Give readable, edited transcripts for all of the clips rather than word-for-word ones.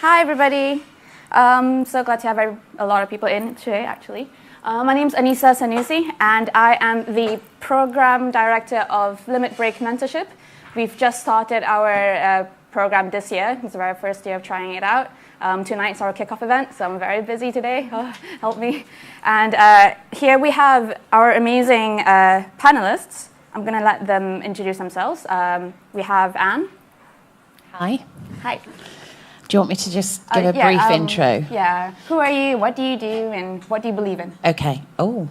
Hi, everybody. So glad to have a lot of people in today, actually. My name's Anisa Sanusi, and I am the Program Director of Limit Break Mentorship. We've just started our program this year. It's the very first year of trying it out. Tonight's our kickoff event, so I'm very busy today. Oh, help me. And here we have our amazing panelists. I'm going to let them introduce themselves. We have Anne. Hi. Hi. Do you want me to just give a brief intro? Yeah. Who are you? What do you do? And what do you believe in? Okay. Oh.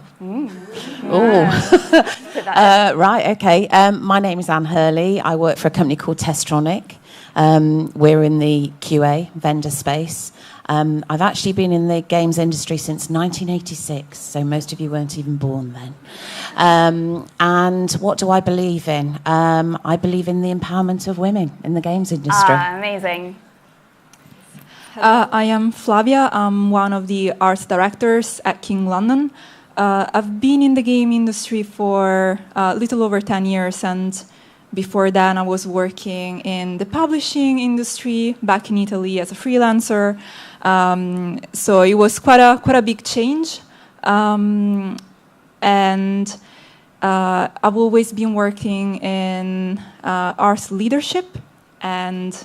Right. Okay. My name is Anne Hurley. I work for a company called Testronic. We're in the QA vendor space. I've actually been in the games industry since 1986, so most of you weren't even born then. And what do I believe in? I believe in the empowerment of women in the games industry. Amazing. I am Flavia. I'm one of the art directors at King London. I've been in the game industry for a little over 10 years, and before then I was working in the publishing industry back in Italy as a freelancer. So it was quite a big change. And I've always been working in arts leadership, and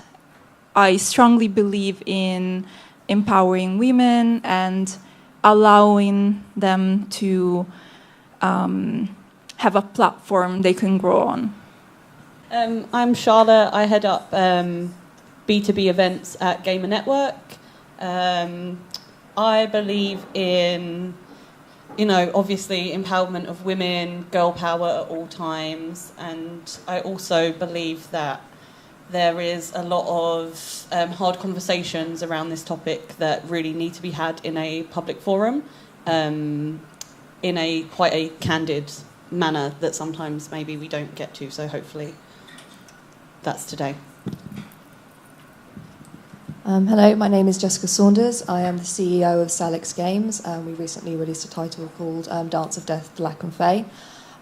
I strongly believe in empowering women and allowing them to have a platform they can grow on. I'm Charlotte. I head up B2B events at Gamer Network. I believe in, obviously empowerment of women, girl power at all times, and I also believe that there is a lot of hard conversations around this topic that really need to be had in a public forum, in a quite a candid manner that sometimes maybe we don't get to, so hopefully that's today. Hello, my name is Jessica Saunders. I am the CEO of Salix Games. We recently released a title called Dance of Death, Black and Fae.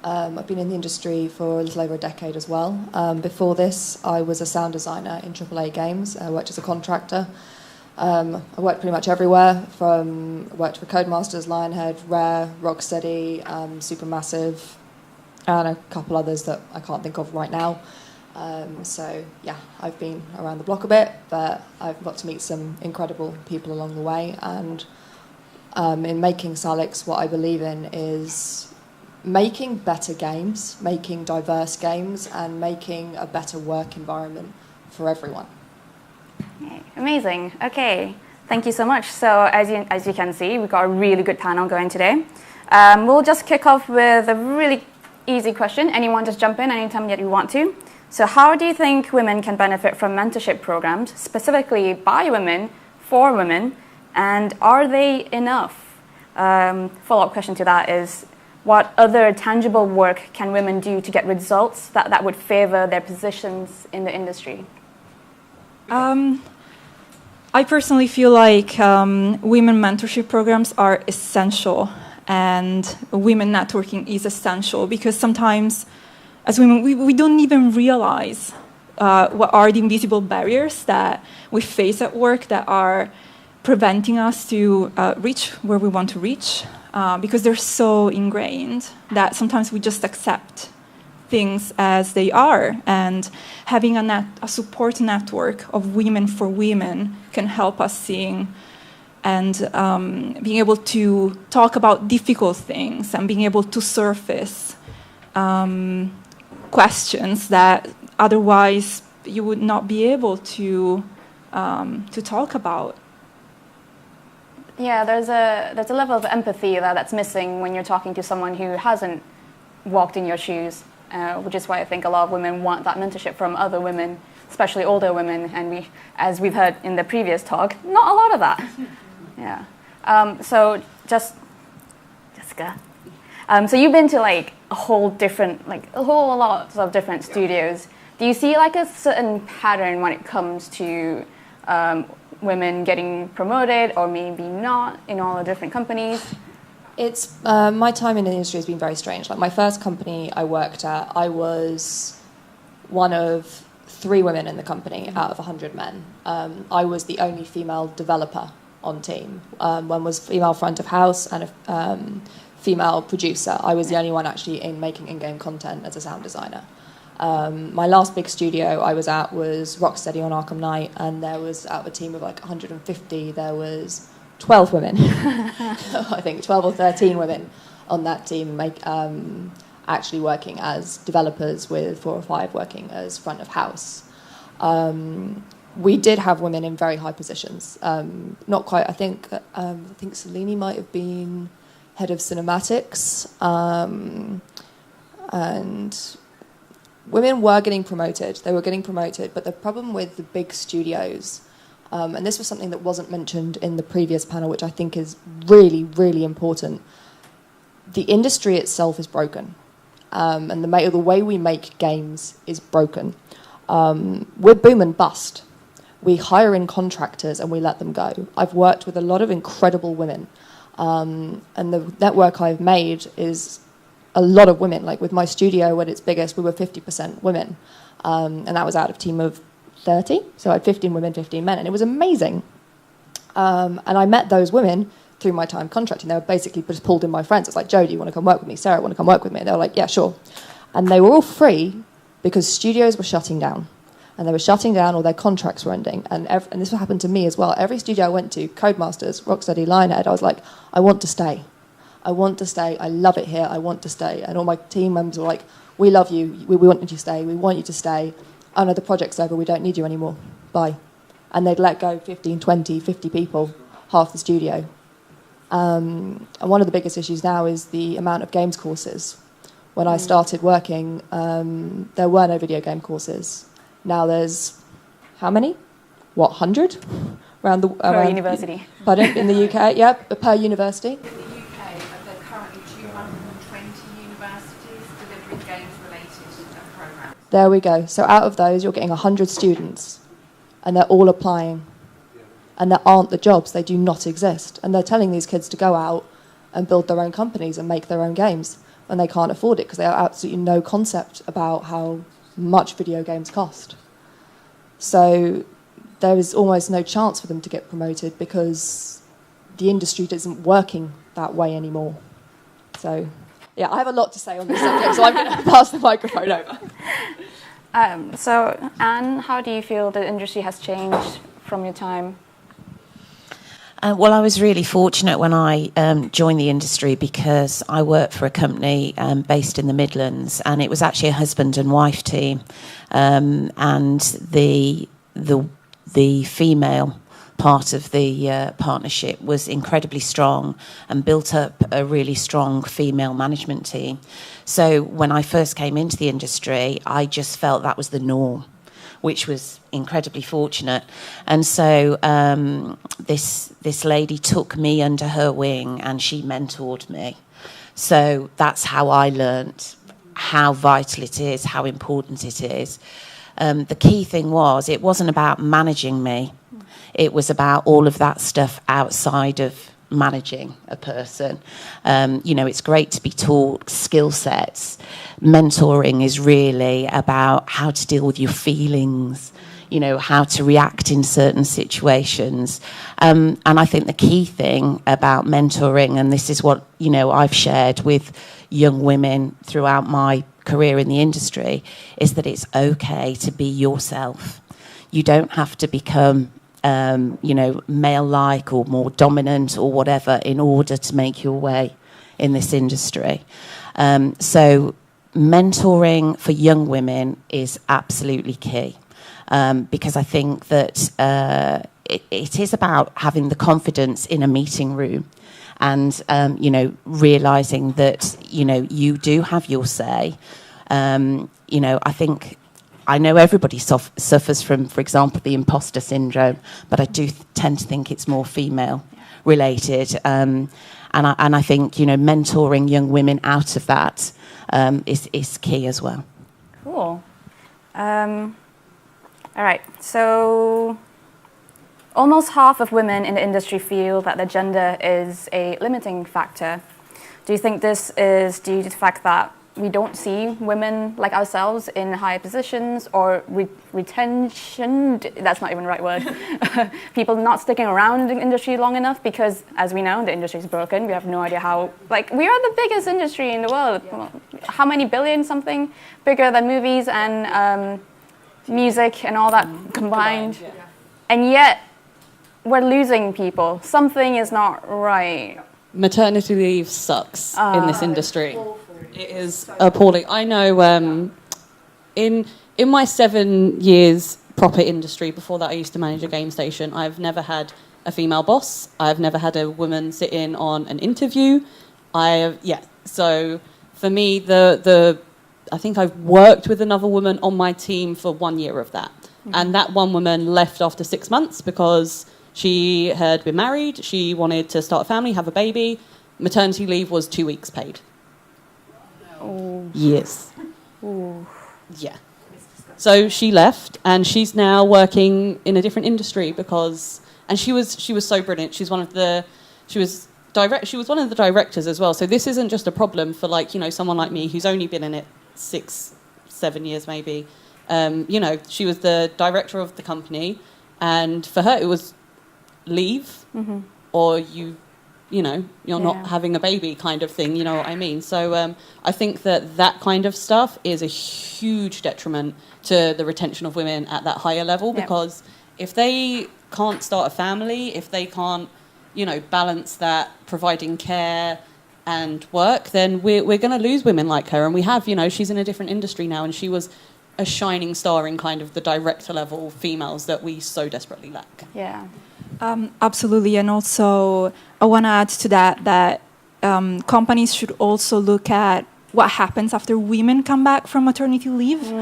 I've been in the industry for a little over a decade as well. Before this, I was a sound designer in AAA games. I worked as a contractor. I worked pretty much everywhere. Worked for Codemasters, Lionhead, Rare, Rocksteady, Supermassive, and a couple others that I can't think of right now. So yeah, I've been around the block a bit, but I've got to meet some incredible people along the way. And in making Salix, what I believe in is making better games, making diverse games, and making a better work environment for everyone. Okay, amazing. Okay, thank you so much. So as you can see, we've got a really good panel going today. We'll just kick off with a really easy question. Anyone just jump in anytime that you want to. So how do you think women can benefit from mentorship programs, specifically by women, for women, and are they enough? Follow-up question to that is, what other tangible work can women do to get results that would favor their positions in the industry? I personally feel like women mentorship programs are essential, and women networking is essential because sometimes as women, we don't even realize what are the invisible barriers that we face at work that are preventing us to reach where we want to reach, because they're so ingrained that sometimes we just accept things as they are. And having a support network of women for women can help us seeing and being able to talk about difficult things and being able to surface questions that otherwise you would not be able to talk about. Yeah, there's a level of empathy that's missing when you're talking to someone who hasn't walked in your shoes, which is why I think a lot of women want that mentorship from other women, especially older women. And as we've heard in the previous talk, not a lot of that. Yeah. So Jessica. So you've been to a whole lot of different studios. Do you see a certain pattern when it comes to women getting promoted or maybe not in all the different companies? It's my time in the industry has been very strange. My first company I worked at, I was one of 3 women in the company out of 100 men. I was the only female developer on team. One was female front of house and a female producer. I was the only one actually making in-game content as a sound designer. My last big studio I was at was Rocksteady on Arkham Knight, and there was, out of a team of like 150, there was 12 women. I think 12 or 13 women on that team actually working as developers, with 4 or 5 working as front of house. We did have women in very high positions. Not quite. I think Selene might have been head of cinematics, and women were getting promoted. They were getting promoted, but the problem with the big studios, and this was something that wasn't mentioned in the previous panel, which I think is really, really important. The industry itself is broken, and the way we make games is broken. We're boom and bust. We hire in contractors and we let them go. I've worked with a lot of incredible women, and the network I've made is a lot of women. Like with my studio, at its biggest, we were 50% women, and that was out of a team of 30. So I had 15 women, 15 men, and it was amazing. And I met those women through my time contracting. They were basically just pulled in my friends. It's like, Joe, do you want to come work with me? Sarah, want to come work with me? And they were like, yeah, sure. And they were all free because studios were shutting down. And they were shutting down, or their contracts were ending. And this happened to me as well. Every studio I went to, Codemasters, Rocksteady, Lionhead, I was like, I want to stay. I want to stay. I love it here. I want to stay. And all my team members were like, we love you. We want you to stay. We want you to stay. Oh, no, the project's over. We don't need you anymore. Bye. And they'd let go 15, 20, 50 people, half the studio. And one of the biggest issues now is the amount of games courses. When I started working, there were no video game courses. Now there's, how many? 100? Per university. Pardon? In the UK, yeah, per university. In the UK, there are currently 220 universities delivering games-related programs. There we go. So out of those, you're getting 100 students, and they're all applying. And there aren't the jobs. They do not exist. And they're telling these kids to go out and build their own companies and make their own games. And they can't afford it because they have absolutely no concept about how much video games cost. So there is almost no chance for them to get promoted because the industry isn't working that way anymore. So, yeah, I have a lot to say on this subject, so I'm going to pass the microphone over. So, Anne, how do you feel the industry has changed from your time? Well, I was really fortunate when I joined the industry because I worked for a company based in the Midlands, and it was actually a husband and wife team, and the female part of the partnership was incredibly strong and built up a really strong female management team. So when I first came into the industry, I just felt that was the norm, which was incredibly fortunate. And so this lady took me under her wing and she mentored me. So that's how I learnt how vital it is, how important it is. The key thing was, it wasn't about managing me. It was about all of that stuff outside of managing a person. It's great to be taught skill sets. Mentoring is really about how to deal with your feelings, how to react in certain situations. And I think the key thing about mentoring, and this is what, I've shared with young women throughout my career in the industry, is that it's okay to be yourself. You don't have to become male-like or more dominant or whatever in order to make your way in this industry. So mentoring for young women is absolutely key, because I think that it is about having the confidence in a meeting room and, realising that, you do have your say. I know everybody suffers from, for example, the imposter syndrome, but I do tend to think it's more female related. And I think, mentoring young women out of that is key as well. Cool. All right. So almost half of women in the industry feel that their gender is a limiting factor. Do you think this is due to the fact that we don't see women like ourselves in high positions or retention. That's not even the right word. People not sticking around in the industry long enough because, as we know, the industry is broken. We have no idea how. Like, we are the biggest industry in the world. Yeah. How many billion something? Bigger than movies and music and all that combined. Yeah. And yet, we're losing people. Something is not right. Maternity leave sucks in this industry. It is appalling. I know in my 7 years proper industry, before that I used to manage a game station, I've never had a female boss. I've never had a woman sit in on an interview. So for me, I think I've worked with another woman on my team for 1 year of that. Mm-hmm. And that one woman left after 6 months because she had been married, she wanted to start a family, have a baby. Maternity leave was 2 weeks paid. Oh. Yes. Ooh. Yeah. So she left, and she's now working in a different industry and she was so brilliant. She was one of the directors as well. So this isn't just a problem for someone like me who's only been in it 6-7 years maybe. She was the director of the company, and for her it was leave or you're not having a baby kind of thing, you know what I mean? So I think that kind of stuff is a huge detriment to the retention of women at that higher level, because if they can't start a family, if they can't, balance that providing care and work, then we're going to lose women like her. And we have, she's in a different industry now, and she was a shining star in kind of the director level females that we so desperately lack. Yeah. Absolutely, and also I want to add to that companies should also look at what happens after women come back from maternity leave,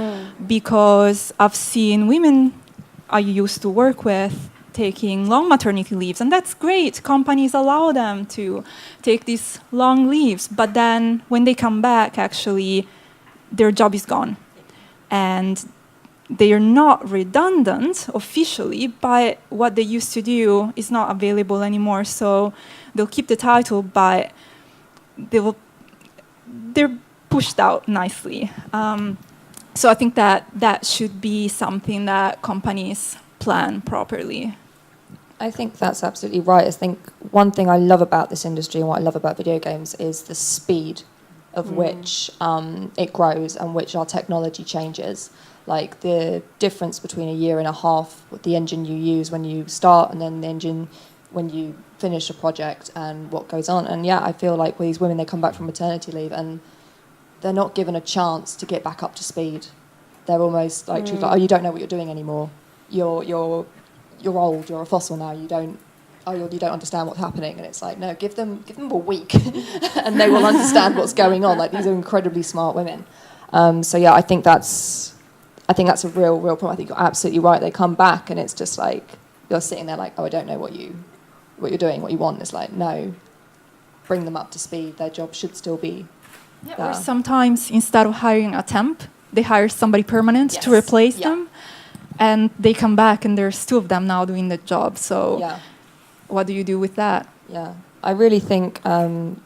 because I've seen women I used to work with taking long maternity leaves, and that's great. Companies allow them to take these long leaves, but then when they come back, actually, their job is gone, and they are not redundant officially, but what they used to do is not available anymore. So they'll keep the title, but they're pushed out nicely. So I think that should be something that companies plan properly. I think that's absolutely right. I think one thing I love about this industry and what I love about video games is the speed of which it grows and which our technology changes. Like the difference between a year and a half with the engine you use when you start and then the engine when you finish a project and what goes on. And I feel like with these women, they come back from maternity leave and they're not given a chance to get back up to speed. They're almost like, you don't know what you're doing anymore. You're old, you're a fossil now, you don't understand what's happening. And it's like, no, give them a week and they will understand what's going on. Like, these are incredibly smart women. I think that's a real problem. I think you're absolutely right. They come back and it's just like, you're sitting there like, I don't know what you're doing, what you want. It's like, no, bring them up to speed. Their job should still be or sometimes instead of hiring a temp, they hire somebody permanent to replace them. And they come back and there's two of them now doing the job. So what do you do with that? Yeah, I really think the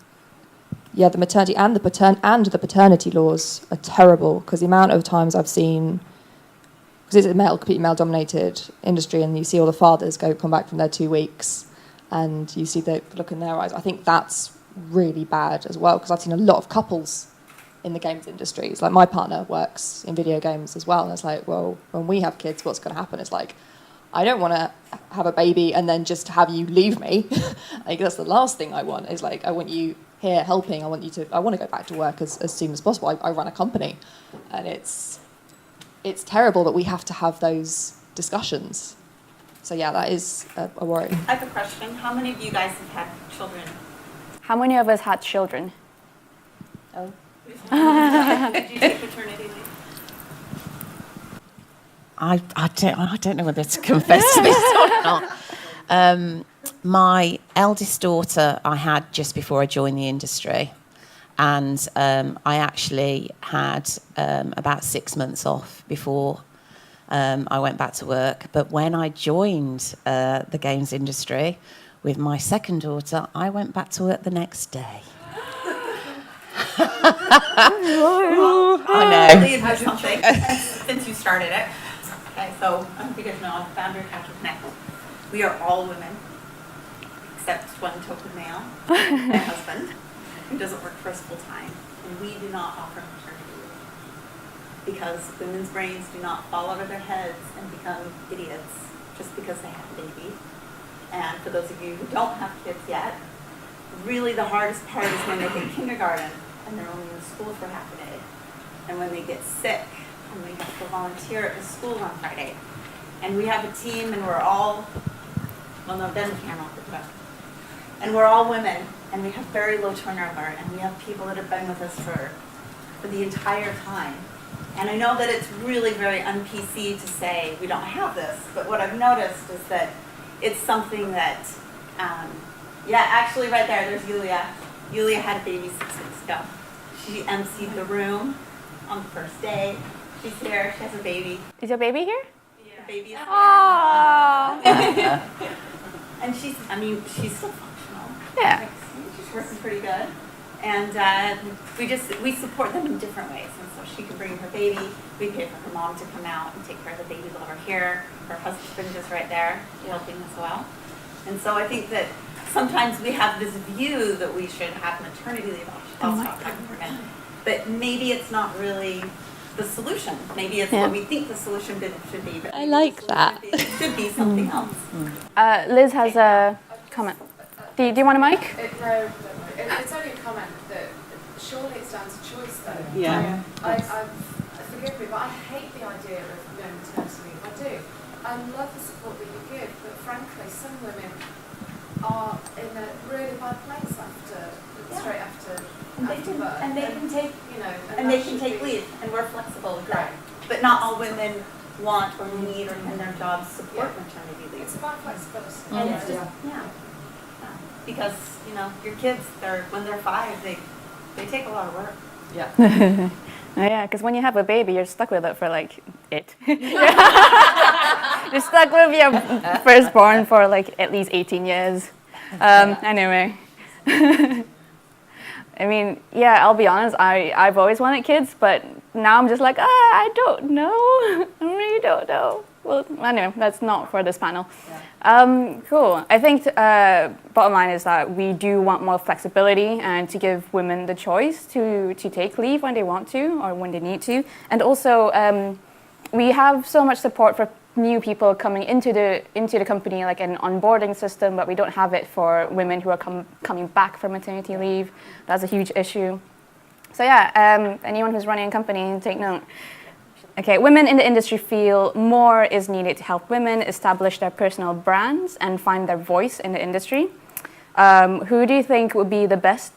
maternity and the paternity laws are terrible, because the amount of times I've seen, because it's a completely male-dominated industry, and you see all the fathers come back from their 2 weeks, and you see the look in their eyes. I think that's really bad as well, because I've seen a lot of couples in the games industry. It's like, my partner works in video games as well, and it's like, well, when we have kids, what's going to happen? It's like, I don't want to have a baby and then just have you leave me. Like, that's the last thing I want. Is like, I want you here helping. I want to go back to work as soon as possible. I run a company, and it's terrible that we have to have those discussions. So that is a worry. I have a question. How many of you guys have had children? How many of us had children? Oh. Did you take paternity leave? I don't know whether to confess to this or not. My eldest daughter I had just before I joined the industry, and I actually had about 6 months off before I went back to work. But when I joined the games industry with my second daughter, I went back to work the next day. I know. Leave or something, since you started it. Okay, so I don't know if you guys know, I'm the founder of Capture Connect. We are all women, except one token male, my husband, who doesn't work for us full time. And we do not offer maternity leave because women's brains do not fall out of their heads and become idiots just because they have a baby. And for those of you who don't have kids yet, really the hardest part is when they hit kindergarten and they're only in school for half a day. And when they get sick and we have to volunteer at the school on Friday. And we have a team and we're all, well no, Ben can't offer it, and we're all women and we have very low turnover and we have people that have been with us for the entire time. And I know that it's really very un-PC to say we don't have this, but what I've noticed is that it's something that, yeah, actually right there's Yulia. Yulia had a baby 6 weeks ago. She emceed the room on the first day. She's here, she has a baby. Is your baby here? Yeah. The baby is here. Aww. And she's still functional. Yeah. She's working pretty good. And we support them in different ways. And so she can bring her baby. We pay for her mom to come out and take care of the baby while we're here. Her husband is right there helping as well. And so I think that sometimes we have this view that we should have maternity leave. I'll stop talking for a minute. But maybe it's not really the solution. Maybe it's what we think the solution should be. But I like that. It should be something else. Liz has a comment. Do you want a mic? No, it's only a comment that surely it's down to choice though. Yeah. Forgive me, but I hate the idea of no maternity leave. I do. I love the support that you give, but frankly, some women are in a really bad place straight after birth. And they can take, you know, and they can take leave, and we're flexible with that. But not all women want or need or in their jobs support maternity leave. It's about flexibility. And it's just, because, your kids, when they're 5, they take a lot of work. Yeah. Yeah, because when you have a baby, you're stuck with it for it. You're stuck with your firstborn for at least 18 years. Anyway. I mean, yeah, I'll be honest, I've always wanted kids, but now I'm just I don't know. I really don't know. Well, anyway, that's not for this panel. Yeah. Cool. I think bottom line is that we do want more flexibility and to give women the choice to take leave when they want to or when they need to. And also, we have so much support for new people coming into the company, like an onboarding system, but we don't have it for women who are coming back from maternity leave. That's a huge issue. So yeah, anyone who's running a company, take note. Okay, women in the industry feel more is needed to help women establish their personal brands and find their voice in the industry. Who do you think would be the best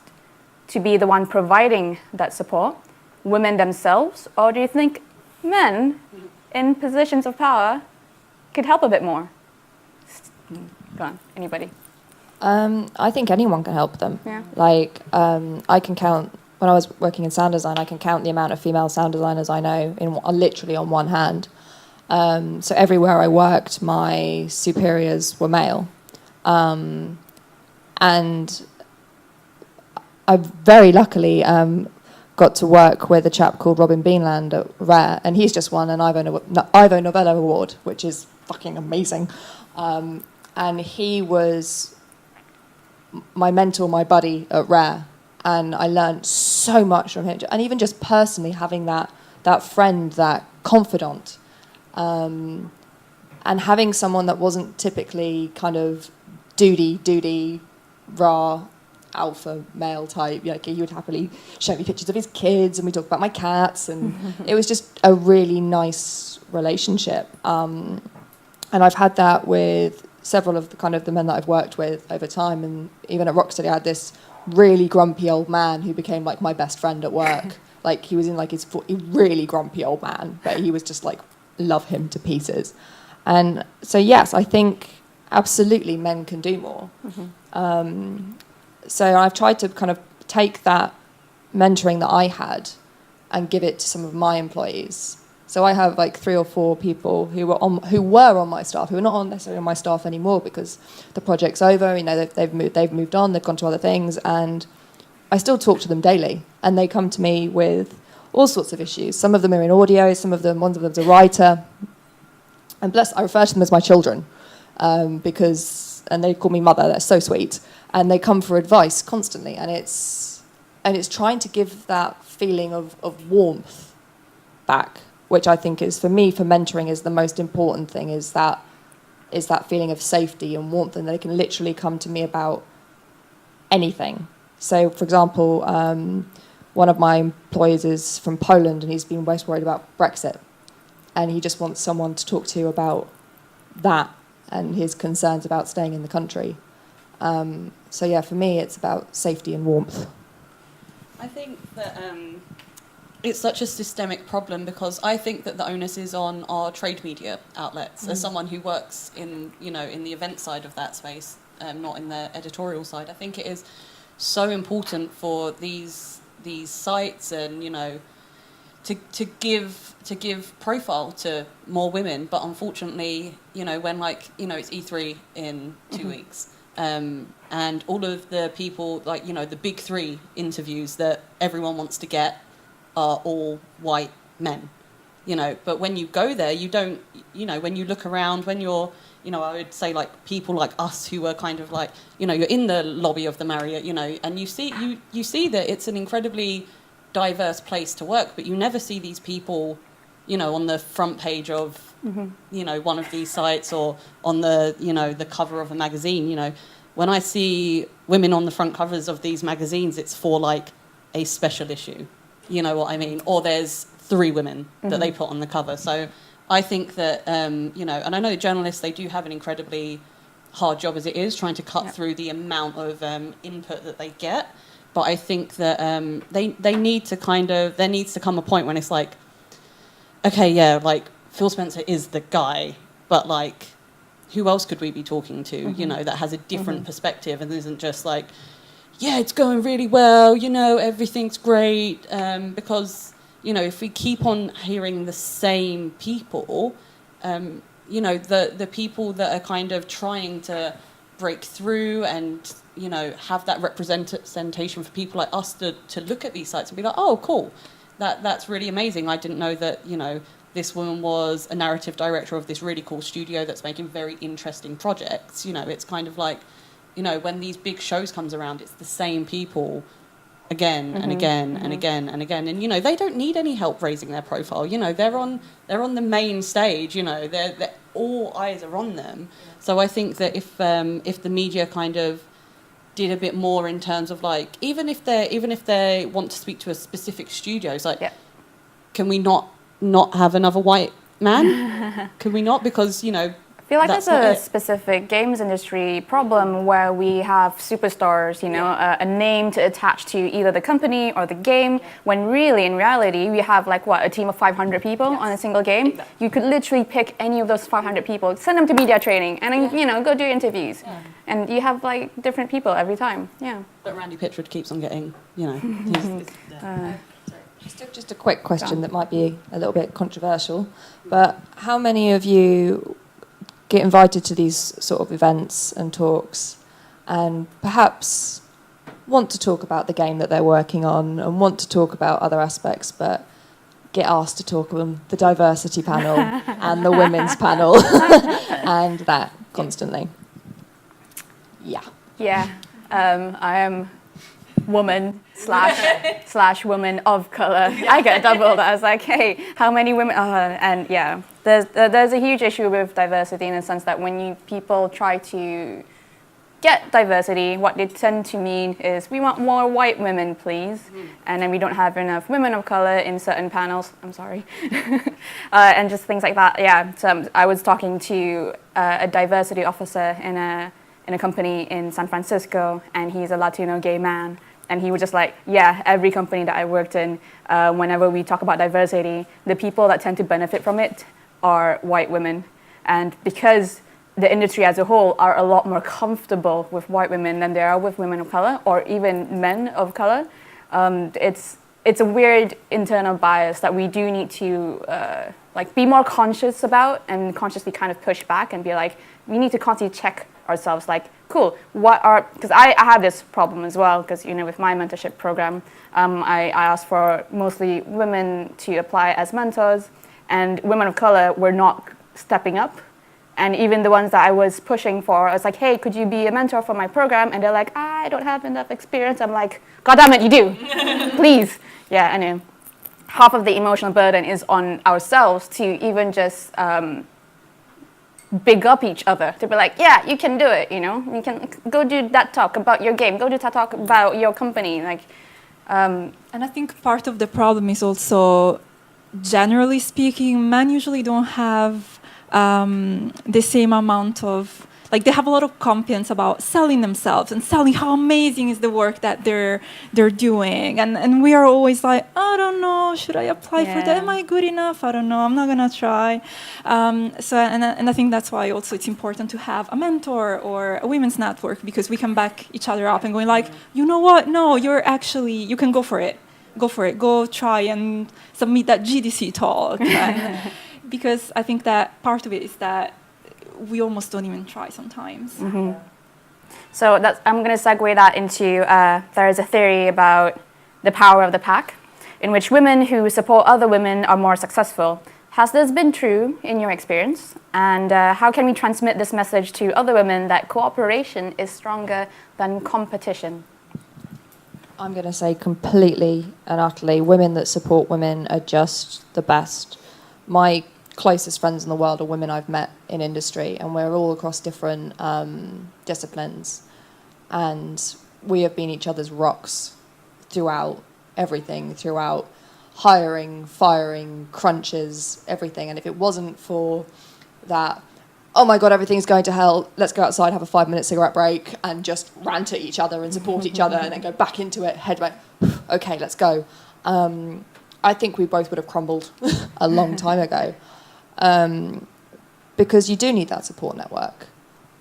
to be the one providing that support? Women themselves, or do you think men in positions of power could help a bit more? Go on, anybody? I think anyone can help them. Yeah. I can count, when I was working in sound design, I can count the amount of female sound designers I know literally on one hand. So everywhere I worked, my superiors were male. And I very luckily got to work with a chap called Robin Beanland at Rare, and he's just won an Ivo Novello Award, which is fucking amazing. And he was my mentor, my buddy at Rare, and I learned so much from him. And even just personally having that friend, that confidant, and having someone that wasn't typically kind of duty, raw, alpha male type. He would happily show me pictures of his kids and we talked about my cats, and it was just a really nice relationship. And I've had that with several of the men that I've worked with over time, and even at Rocksteady I had this really grumpy old man who became my best friend at work. He was in his really grumpy old man, but he was just love him to pieces. And so yes, I think absolutely men can do more. So I've tried to kind of take that mentoring that I had and give it to some of my employees. So I have 3 or 4 people who were on my staff, who are not necessarily on my staff anymore because the project's over. They've moved on, they've gone to other things, and I still talk to them daily, and they come to me with all sorts of issues. Some of them are in audio, one of them's a writer, and I refer to them as my children, and they call me mother. They're so sweet, and they come for advice constantly, and it's trying to give that feeling of warmth back, which I think is, for me, for mentoring, is the most important thing, is that feeling of safety and warmth, and they can literally come to me about anything. So, for example, one of my employees is from Poland, and he's been most worried about Brexit, and he just wants someone to talk to about that and his concerns about staying in the country. So yeah, for me, it's about safety and warmth. I think that it's such a systemic problem, because I think that the onus is on our trade media outlets. As someone who works in the event side of that space, not in the editorial side, I think it is so important for these sites and to give profile to more women. But unfortunately, when it's E3 in 2 weeks. And all of the people, the big three interviews that everyone wants to get are all white men, But when you go there, you don't, when you look around, when you're, I would say people like us who are kind of you're in the lobby of the Marriott, and you see that it's an incredibly diverse place to work, but you never see these people, on the front page of, one of these sites, or on the, the cover of a magazine, When I see women on the front covers of these magazines, it's for a special issue, you know what I mean? Or there's 3 women that they put on the cover. So I think that, and I know journalists, they do have an incredibly hard job as it is, trying to cut through the amount of input that they get. But I think that they need to there needs to come a point when it's okay, yeah, Phil Spencer is the guy, but who else could we be talking to, that has a different perspective and isn't just yeah, it's going really well, everything's great, because, if we keep on hearing the same people, the people that are kind of trying to break through and, have that representation for people like us to look at these sites and be oh, cool, that's really amazing. I didn't know that, this woman was a narrative director of this really cool studio that's making very interesting projects. It's kind of when these big shows comes around, it's the same people again and again and again and again. And, they don't need any help raising their profile. They're on the main stage, they're all eyes are on them. So I think that if the media kind of did a bit more in terms of even if they want to speak to a specific studio, it's can we not have another white man? Can we not? Because, I feel there's a specific games industry problem where we have superstars, a name to attach to either the company or the game, when really, in reality, we have a team of 500 people on a single game. Exactly. You could literally pick any of those 500 people, send them to media training, and then, go do interviews. Yeah. And you have, different people every time. Yeah. But Randy Pitchford keeps on getting, Just a quick question that might be a little bit controversial, but how many of you get invited to these sort of events and talks and perhaps want to talk about the game that they're working on and want to talk about other aspects, but get asked to talk on the diversity panel and the women's panel and that constantly? Yeah. Yeah. I am woman slash woman of color. I get doubled. I was hey, how many women? And yeah, there's a huge issue with diversity in the sense that when people try to get diversity, what they tend to mean is we want more white women, please, and then we don't have enough women of color in certain panels. I'm sorry, and just things like that. Yeah, so I was talking to a diversity officer in a company in San Francisco, and he's a Latino gay man. And he was just yeah, every company that I worked in, whenever we talk about diversity, the people that tend to benefit from it are white women. And because the industry as a whole are a lot more comfortable with white women than they are with women of color, or even men of color, it's a weird internal bias that we do need to be more conscious about and consciously kind of push back and be we need to constantly check ourselves, like, cool, because I have this problem as well, because, with my mentorship program, I asked for mostly women to apply as mentors, and women of color were not stepping up. And even the ones that I was pushing for, I was like, hey, could you be a mentor for my program? And they're like, I don't have enough experience. I'm like, God damn it, you do. Please. Yeah, I know. Half of the emotional burden is on ourselves to even just big up each other. To be like, yeah, you can do it, You can go do that talk about your game. Go do that talk about your company. And I think part of the problem is also, generally speaking, men usually don't have the same amount of, they have a lot of confidence about selling themselves and selling how amazing is the work that they're doing, and we are always like, I don't know, should I apply for that? Am I good enough? I don't know, I'm not gonna try. And I think that's why also it's important to have a mentor or a women's network, because we can back each other up and going like, you know what? No, you can go for it. Go try and submit that GDC talk. Because I think that part of it is that we almost don't even try sometimes. Mm-hmm. So I'm going to segue that into, there is a theory about the power of the pack, in which women who support other women are more successful. Has this been true in your experience? And how can we transmit this message to other women that cooperation is stronger than competition? I'm going to say completely and utterly, women that support women are just the best. My closest friends in the world are women I've met in industry, and we're all across different disciplines, and we have been each other's rocks throughout everything, throughout hiring, firing, crunches, everything. And if it wasn't for that, oh my God, everything's going to hell, let's go outside, have a 5-minute cigarette break and just rant at each other and support each other, and then go back into it, head back, okay, let's go. I think we both would have crumbled a long time ago. Because you do need that support network,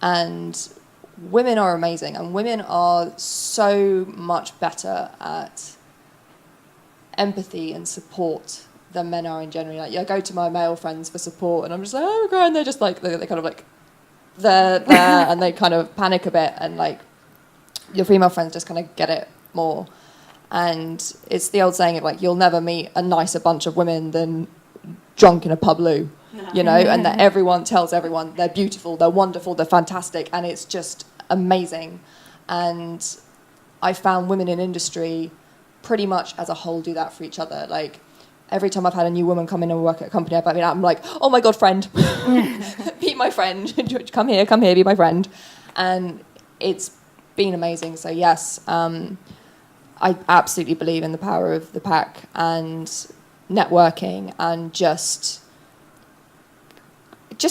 and women are amazing, and women are so much better at empathy and support than men are in general. Like, I go to my male friends for support, and I'm just like, oh my God, and they're just like, they're kind of like, they're there, and they kind of panic a bit, and like, your female friends just kind of get it more. And it's the old saying of like, you'll never meet a nicer bunch of women than drunk in a pub loo, and that everyone tells everyone they're beautiful, they're wonderful, they're fantastic, and it's just amazing. And I found women in industry pretty much as a whole do that for each other. Like, every time I've had a new woman come in and work at a company, I'm like, oh my God, friend, be my friend, come here, be my friend. And it's been amazing. So yes, I absolutely believe in the power of the pack and networking and just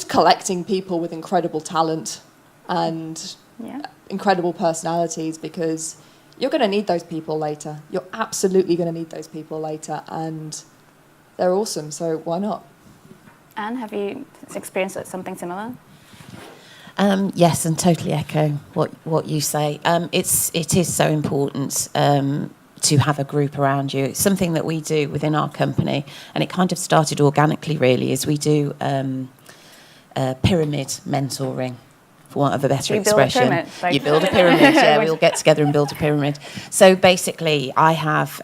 collecting people with incredible talent and incredible personalities, because you're going to need those people later. You're absolutely going to need those people later, and they're awesome, so why not? Anne, have you experienced something similar? Yes, and totally echo what you say. It is so important to have a group around you. It's something that we do within our company, and it kind of started organically, really, is we do pyramid mentoring, for want of a better expression. You build a pyramid, yeah, we all get together and build a pyramid. So basically, I have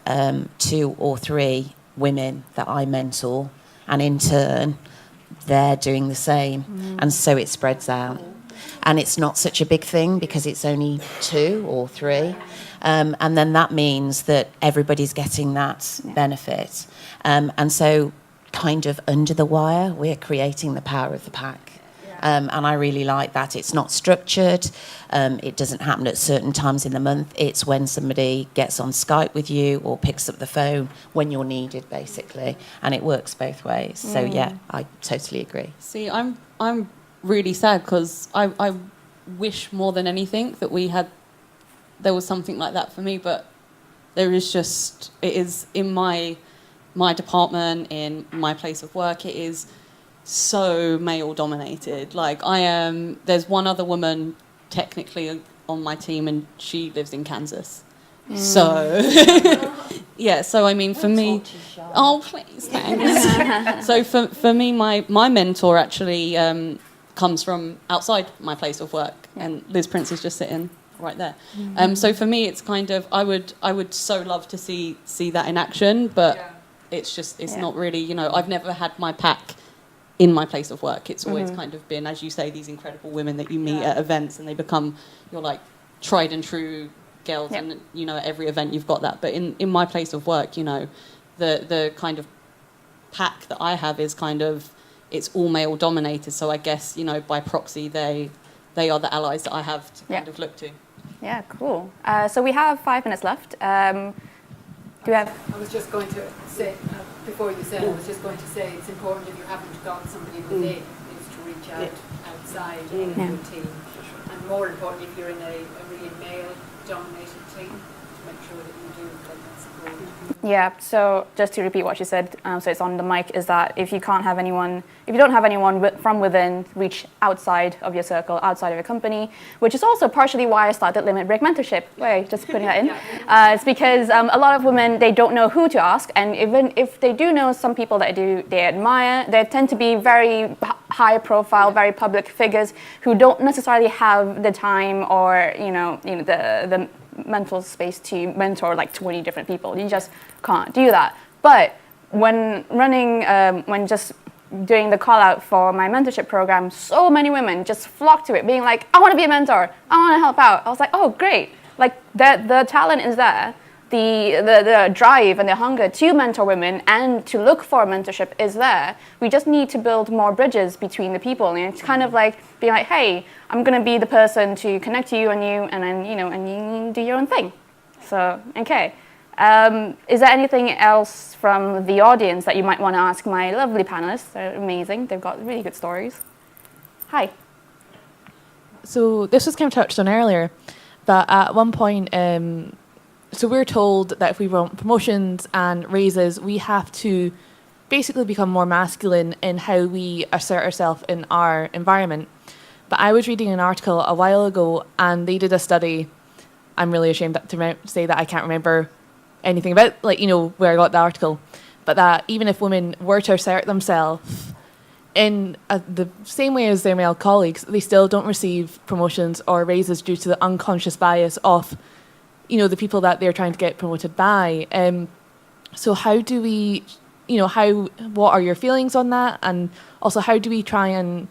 2 or 3 women that I mentor, and in turn, they're doing the same, and so it spreads out. And it's not such a big thing because it's only 2 or 3. And then that means that everybody's getting that benefit. And so kind of under the wire, we're creating the power of the pack. And I really like that. It's not structured. It doesn't happen at certain times in the month. It's when somebody gets on Skype with you or picks up the phone when you're needed, basically. And it works both ways. So, yeah, I totally agree. See, I'm really sad because I wish more than anything that there was something like that for me, but it is in my department, in my place of work, it is so male dominated. Like, there's one other woman technically on my team, and she lives in Kansas. So yeah, so I mean, for me, oh please, thanks. So for me, my mentor actually comes from outside my place of work, and Liz Prince is just sitting right there. So for me, it's kind of I would so love to see that in action, but it's not really, you know, I've never had my pack in my place of work. It's always kind of been, as you say, these incredible women that you meet at events, and they become your like tried and true girls, and you know, at every event you've got that. But in my place of work, you know, the kind of pack that I have is kind of, it's all male dominated, so I guess, you know, by proxy they are the allies that I have to kind of look to. Yeah, cool. So we have 5 minutes left. Do you have? I was just going to say, before you said, I was just going to say it's important if you haven't got somebody within, is to reach out outside of your team. And more important, if you're in a really male-dominated team, to make sure that you do get that support. Yeah, so just to repeat what she said, so it's on the mic, is that if you don't have anyone from within, reach outside of your circle, outside of your company, which is also partially why I started Limit Break Mentorship. Wait, just putting that in. It's because a lot of women, they don't know who to ask, and even if they do know some people that they admire, they tend to be very high profile, very public figures who don't necessarily have the time or the mental space to mentor like 20 different people. You just can't do that. But when just doing the call out for my mentorship program, so many women just flocked to it, being like, I want to be a mentor, I want to help out. I was like, oh, great. Like the talent is there. The drive and the hunger to mentor women and to look for mentorship is there. We just need to build more bridges between the people. And it's kind of like being like, hey, I'm going to be the person to connect to you, and then, and you do your own thing. So, okay. Is there anything else from the audience that you might want to ask my lovely panelists? They're amazing. They've got really good stories. Hi. So this was kind of touched on earlier, that at one point, so we're told that if we want promotions and raises, we have to basically become more masculine in how we assert ourselves in our environment. But I was reading an article a while ago, and they did a study. I'm really ashamed to say that I can't remember anything about, where I got the article. But that even if women were to assert themselves in the same way as their male colleagues, they still don't receive promotions or raises due to the unconscious bias of the people that they're trying to get promoted by. So how do we, what are your feelings on that? And also, how do we try and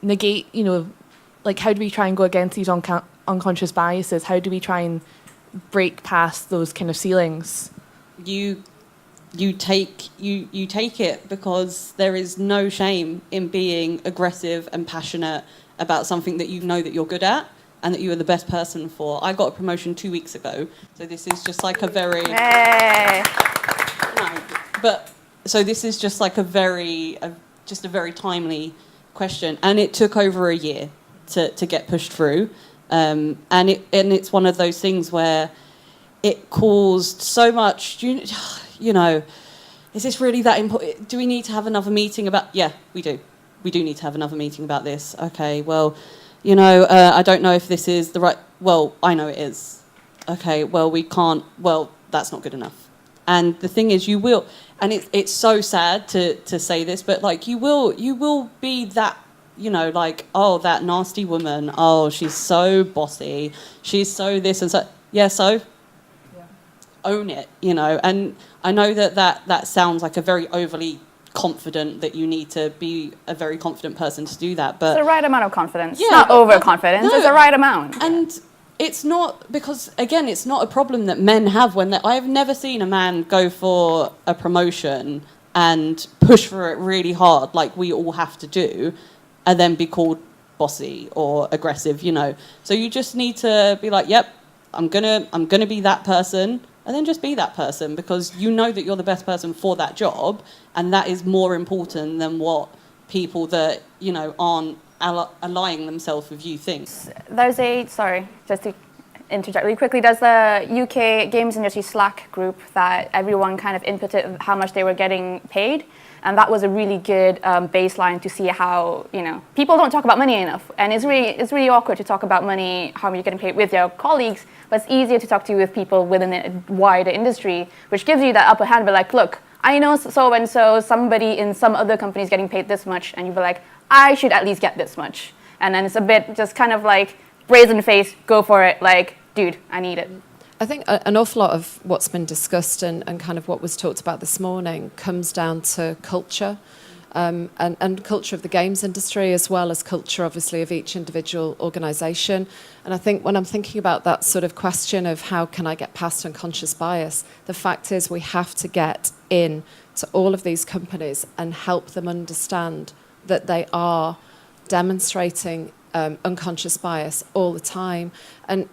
negate, how do we try and go against these unconscious biases? How do we try and break past those kind of ceilings? You take it, because there is no shame in being aggressive and passionate about something that you know that you're good at and that you are the best person for. I got a promotion 2 weeks ago, so this is just like a very... Hey. So this is just like a very timely question, and it took over a year to get pushed through, and it's one of those things where it caused so much, is this really that important? Do we need to have another meeting about... Yeah, we do need to have another meeting about this. Okay, well, I don't know if this is the right... Well, I know it is. Okay, well, we can't... Well, that's not good enough. And the thing is, you will... And it's so sad to say this, but, you will be that, oh, that nasty woman. Oh, she's so bossy. She's so this and so... Yeah, so... Yeah. Own it, And I know that sounds like a very overly... confident, that you need to be a very confident person to do that, but it's the right amount of confidence. Yeah, not overconfidence. It's the right amount. And it's not, because again, it's not a problem that men have when I've never seen a man go for a promotion and push for it really hard like we all have to do, and then be called bossy or aggressive, So you just need to be like, yep, I'm gonna be that person. And then just be that person, because you know that you're the best person for that job, and that is more important than what people that, aren't aligning themselves with you think. Sorry, just to interject really quickly, there's the UK Games Industry Slack group that everyone kind of inputted how much they were getting paid. And that was a really good baseline to see how, people don't talk about money enough. And it's really awkward to talk about money, how you're getting paid with your colleagues, but it's easier to talk to with people within a wider industry, which gives you that upper hand. But look, I know so-and-so, somebody in some other company is getting paid this much, and you'd be like, I should at least get this much. And then it's a bit just kind of like brazen face, go for it, like, dude, I need it. I think an awful lot of what's been discussed and kind of what was talked about this morning comes down to culture, and culture of the games industry, as well as culture, obviously, of each individual organisation. And I think when I'm thinking about that sort of question of how can I get past unconscious bias, the fact is we have to get in to all of these companies and help them understand that they are demonstrating unconscious bias all the time. And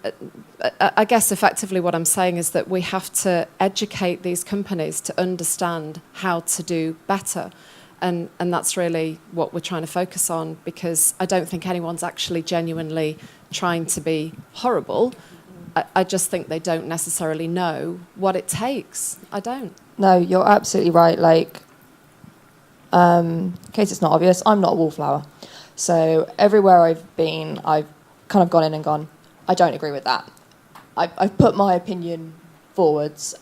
I guess effectively what I'm saying is that we have to educate these companies to understand how to do better. And that's really what we're trying to focus on, because I don't think anyone's actually genuinely trying to be horrible. I just think they don't necessarily know what it takes. I don't. No, you're absolutely right. Like, in case it's not obvious, I'm not a wallflower. So everywhere I've been, I've kind of gone in and gone, I don't agree with that. I've put my opinion forwards.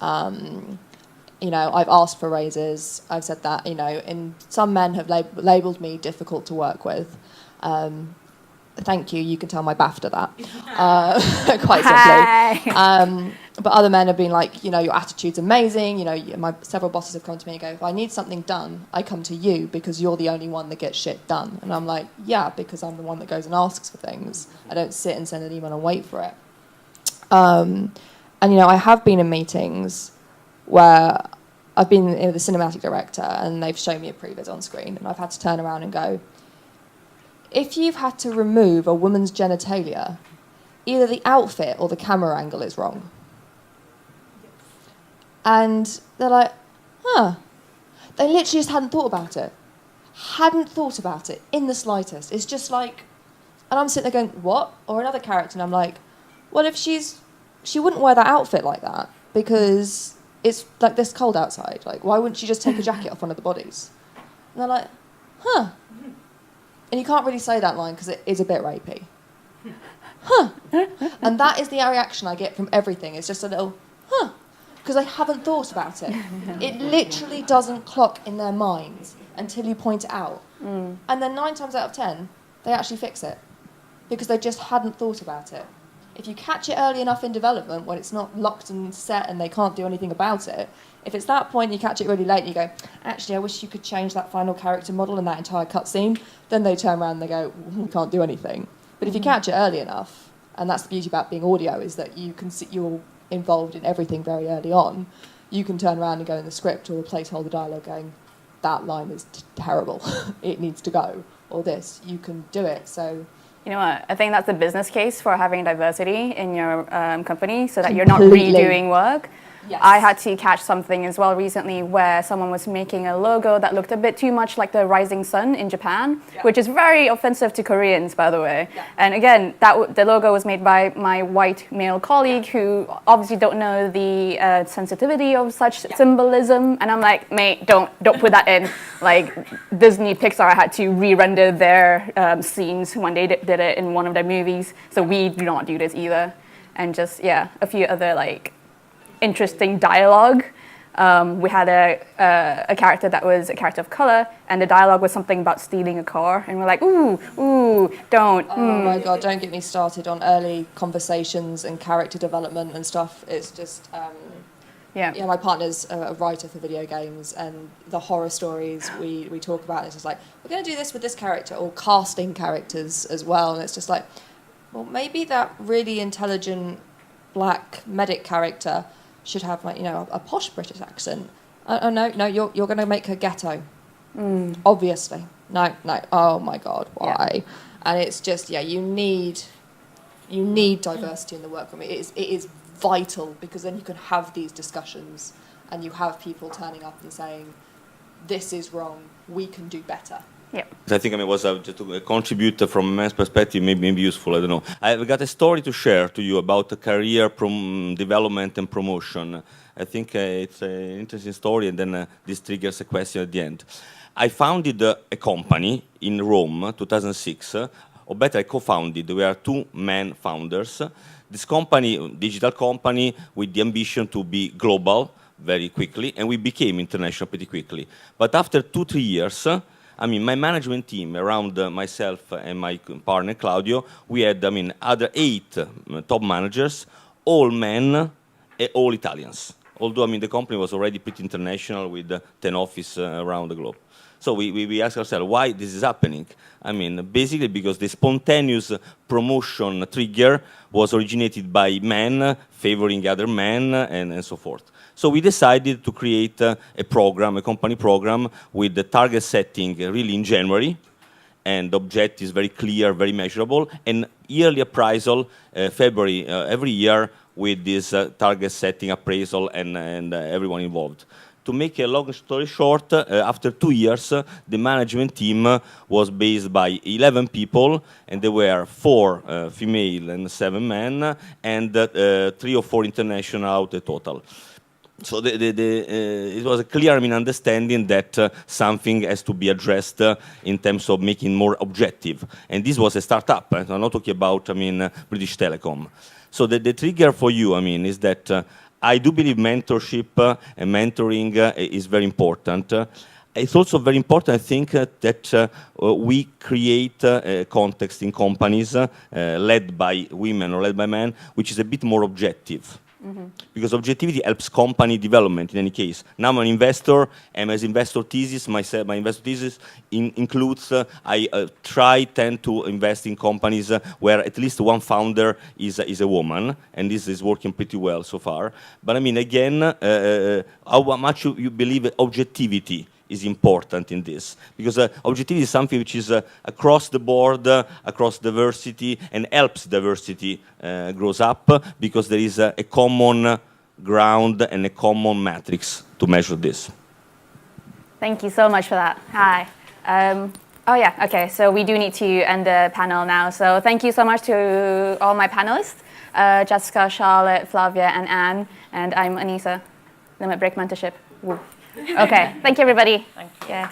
You know, I've asked for raises. I've said that, you know, and some men have labelled me difficult to work with. Thank you. You can tell my BAFTA that, quite simply. But other men have been like, you know, your attitude's amazing. You know, several bosses have come to me and go, if I need something done, I come to you because you're the only one that gets shit done. And I'm like, yeah, because I'm the one that goes and asks for things. I don't sit and send an email and wait for it. And, you know, I have been in meetings where I've been with the cinematic director and they've shown me a previs on screen and I've had to turn around and go, if you've had to remove a woman's genitalia, either the outfit or the camera angle is wrong. And they're like, huh. They literally just hadn't thought about it. Hadn't thought about it in the slightest. It's just like, and I'm sitting there going, what? Or another character, and I'm like, well, if she wouldn't wear that outfit like that because it's like this cold outside. Like, why wouldn't she just take a jacket off one of the bodies? And they're like, huh. And you can't really say that line because it is a bit rapey. Huh. And that is the reaction I get from everything. It's just a little, huh. Because I haven't thought about it. It literally doesn't clock in their minds until you point it out. And then 9 times out of 10, they actually fix it. Because they just hadn't thought about it. If you catch it early enough in development when it's not locked and set and they can't do anything about it, if it's that point you catch it really late and you go, actually, I wish you could change that final character model and that entire cutscene, then they turn around and they go, we can't do anything. But if you catch it early enough, and that's the beauty about being audio, is that you can see you're involved in everything very early on, you can turn around and go in the script or the placeholder dialogue going, that line is terrible, it needs to go, or this, you can do it. So, you know what, I think that's the business case for having diversity in your company so that you're not redoing work. Yes. I had to catch something as well recently where someone was making a logo that looked a bit too much like the rising sun in Japan, which is very offensive to Koreans, by the way. Yeah. And again, the logo was made by my white male colleague who obviously don't know the sensitivity of such symbolism. And I'm like, mate, don't put that in. Like, Disney, Pixar had to re-render their scenes when they did it in one of their movies. So we do not do this either. And just, a few other, like, interesting dialogue. We had a character that was a character of color, and the dialogue was something about stealing a car, and we're like, ooh, don't. Oh my God, don't get me started on early conversations and character development and stuff. It's just, my partner's a writer for video games, and the horror stories we talk about, it's just like, we're going to do this with this character, or casting characters as well, and it's just like, well, maybe that really intelligent black medic character should have, like, you know, a posh British accent. Oh no, you're going to make her ghetto. Obviously. No. Oh my God, why? Yeah. And it's just, you need diversity in the workroom. It is vital, because then you can have these discussions and you have people turning up and saying, this is wrong, we can do better. Yeah. I think it was just to contribute from a man's perspective, maybe useful. I don't know. I've got a story to share to you about career development and promotion. I think it's an interesting story, and then this triggers a question at the end. I founded a company in Rome, 2006, or better, I co-founded. We are 2 men founders. This company, digital company, with the ambition to be global very quickly, and we became international pretty quickly. But after 2-3 years, I mean, my management team around myself and my partner Claudio, we had, I mean, other 8 top managers, all men, all Italians. Although, I mean, the company was already pretty international with 10 offices around the globe. So we asked ourselves why this is happening. I mean, basically because the spontaneous promotion trigger was originated by men favoring other men and so forth. So we decided to create a program, a company program with the target setting really in January, and objectives very clear, very measurable, and yearly appraisal February every year with this target setting appraisal and everyone involved. To make a long story short, after 2 years, the management team was based by 11 people, and there were 4 female and 7 men, and 3 or 4 international out the total. So it was a clear, I mean, understanding that something has to be addressed in terms of making more objective. And this was a startup. I'm not talking about, I mean, British Telecom. So the trigger for you, I mean, is that I do believe mentorship and mentoring is very important. It's also very important, I think, that we create a context in companies led by women or led by men, which is a bit more objective. Mm-hmm. Because objectivity helps company development in any case. Now I'm an investor, and as investor thesis, my investor thesis includes I tend to invest in companies where at least one founder is a woman, and this is working pretty well so far. But I mean, again, how much you believe objectivity is important in this, because objectivity is something which is across the board, across diversity, and helps diversity grows up, because there is a common ground and a common matrix to measure this. Thank you so much for that. Hi. Oh yeah, okay, so we do need to end the panel now. So thank you so much to all my panelists, Jessica, Charlotte, Flavia, and Anne, and I'm Anisa, Limit Break Mentorship. Woo. Okay, thank you everybody. Thank you. Yeah.